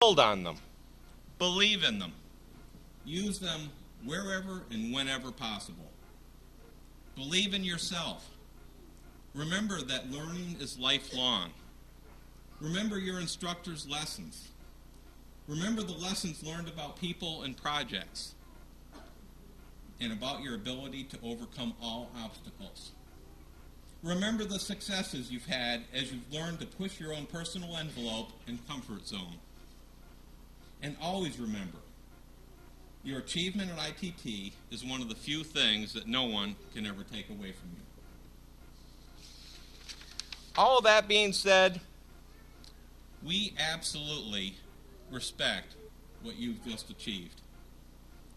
Build on them. Believe in them. Use them wherever and whenever possible. Believe in yourself. Remember that learning is lifelong. Remember your instructor's lessons. Remember the lessons learned about people and projects, and about your ability to overcome all obstacles. Remember the successes you've had as you've learned to push your own personal envelope and comfort zone. And always remember, your achievement at ITT is one of the few things that no one can ever take away from you. All that being said, we absolutely respect what you've just achieved.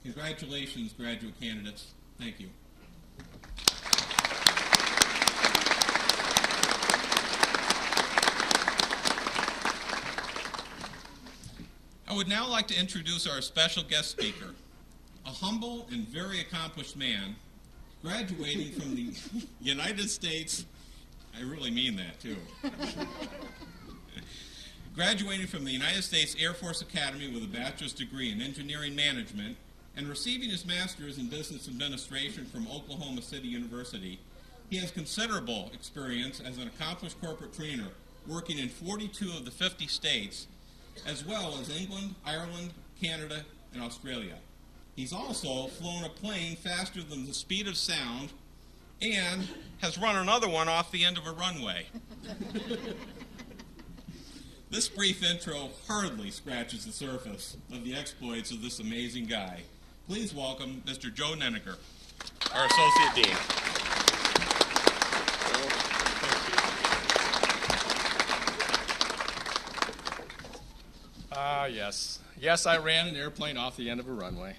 Congratulations, graduate candidates. Thank you. I would now like to introduce our special guest speaker, a humble and very accomplished man, graduating from the United States, I really mean that too, graduating from the United States Air Force Academy with a bachelor's degree in engineering management and receiving his master's in business administration from Oklahoma City University. He has considerable experience as an accomplished corporate trainer, working in 42 of the 50 states, as well as England, Ireland, Canada, and Australia. He's also flown a plane faster than the speed of sound and has run another one off the end of a runway. This brief intro hardly scratches the surface of the exploits of this amazing guy. Please welcome Mr. Joe Nenneker, our Associate Dean. Yes. Yes, I ran an airplane off the end of a runway.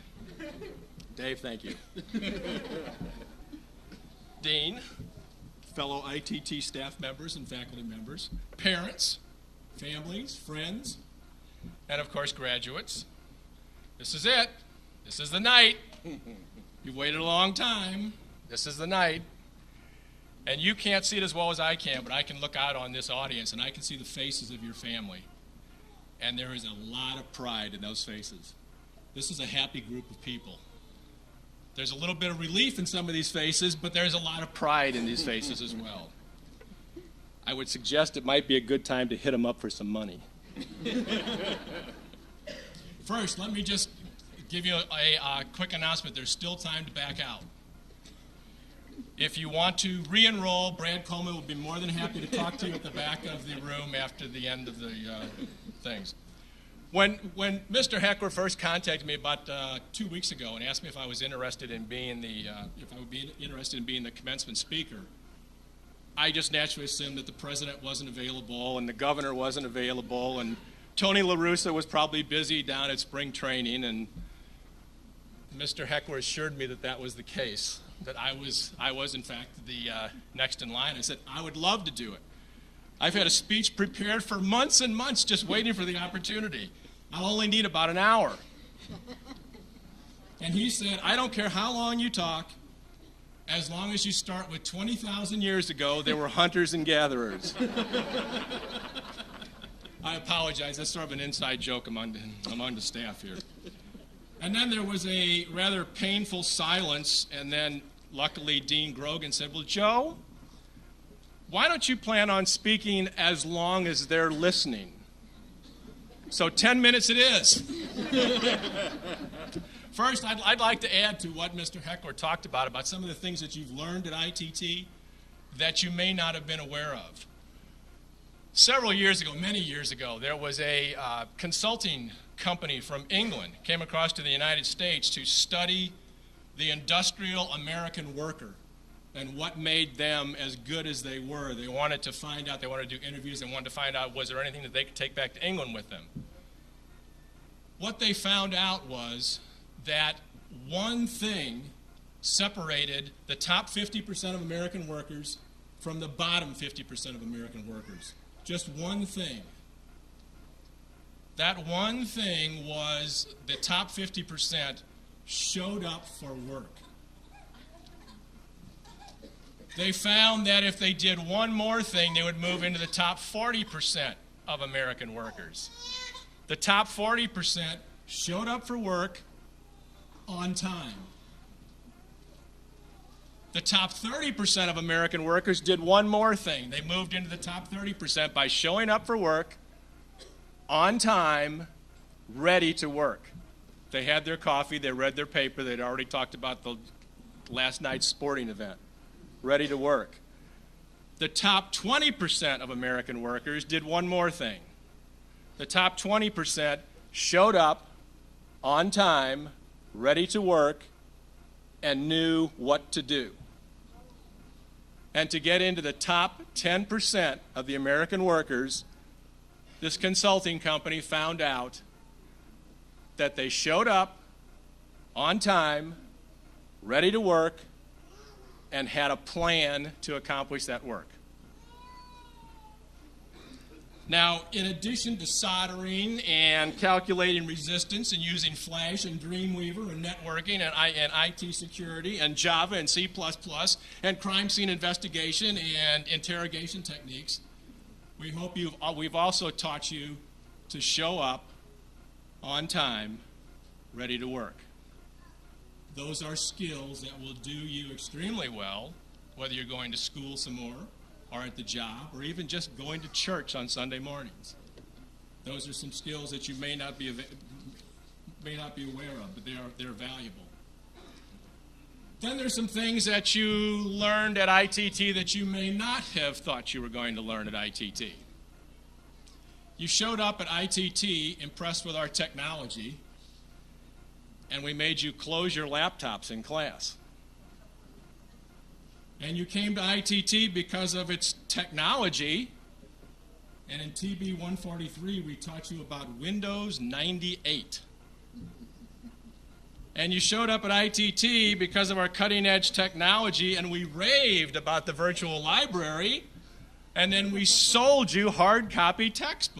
Dave, thank you. Dean, fellow ITT staff members and faculty members, parents, families, friends, and of course graduates. This is it. This is the night. You've waited a long time. This is the night. And you can't see it as well as I can, but I can look out on this audience and I can see the faces of your family. And there is a lot of pride in those faces. This is a happy group of people. There's a little bit of relief in some of these faces, but there's a lot of pride in these faces as well. I would suggest it might be a good time to hit them up for some money. First, let me just give you a quick announcement. There's still time to back out. If you want to re-enroll, Brad Coleman will be more than happy to talk to you at the back of the room after the end of the things. When Mr. Heckler first contacted me about 2 weeks ago and asked me if I was interested in being the commencement speaker, I just naturally assumed that the president wasn't available and the governor wasn't available and Tony La Russa was probably busy down at spring training, and Mr. Heckler assured me that that was the case, that I was in fact the next in line. I said, I would love to do it. I've had a speech prepared for months and months just waiting for the opportunity. I'll only need about an hour. And he said, I don't care how long you talk, as long as you start with 20,000 years ago, there were hunters and gatherers. I apologize, that's sort of an inside joke among the staff here. And then there was a rather painful silence, and then luckily Dean Grogan said, well, Joe, why don't you plan on speaking as long as they're listening? So 10 minutes it is. First, I'd like to add to what Mr. Heckler talked about some of the things that you've learned at ITT that you may not have been aware of. Several years ago, many years ago, there was a consulting company from England came across to the United States to study the industrial American worker and what made them as good as they were. They wanted to find out, they wanted to do interviews, and wanted to find out was there anything that they could take back to England with them. What they found out was that one thing separated the top 50% of American workers from the bottom 50% of American workers. Just one thing. That one thing was the top 50% showed up for work. They found that if they did one more thing, they would move into the top 40% of American workers. The top 40% showed up for work on time. The top 30% of American workers did one more thing. They moved into the top 30% by showing up for work on time, ready to work. They had their coffee, they read their paper, they'd already talked about the last night's sporting event, ready to work. The top 20% of American workers did one more thing. The top 20% showed up on time, ready to work, and knew what to do. And to get into the top 10% of the American workers, this consulting company found out that they showed up on time, ready to work, and had a plan to accomplish that work. Now, in addition to soldering and calculating resistance and using Flash and Dreamweaver and networking and IT security and Java and C++ and crime scene investigation and interrogation techniques, we've also taught you to show up on time, ready to work. Those are skills that will do you extremely well, whether you're going to school some more, or at the job, or even just going to church on Sunday mornings. Those are some skills that you may not be aware of, but they're valuable. Then there's some things that you learned at ITT that you may not have thought you were going to learn at ITT. You showed up at ITT impressed with our technology, and we made you close your laptops in class. And you came to ITT because of its technology, and in TB 143 we taught you about Windows 98. And you showed up at ITT because of our cutting-edge technology, and we raved about the virtual library, and then we sold you hard copy textbooks.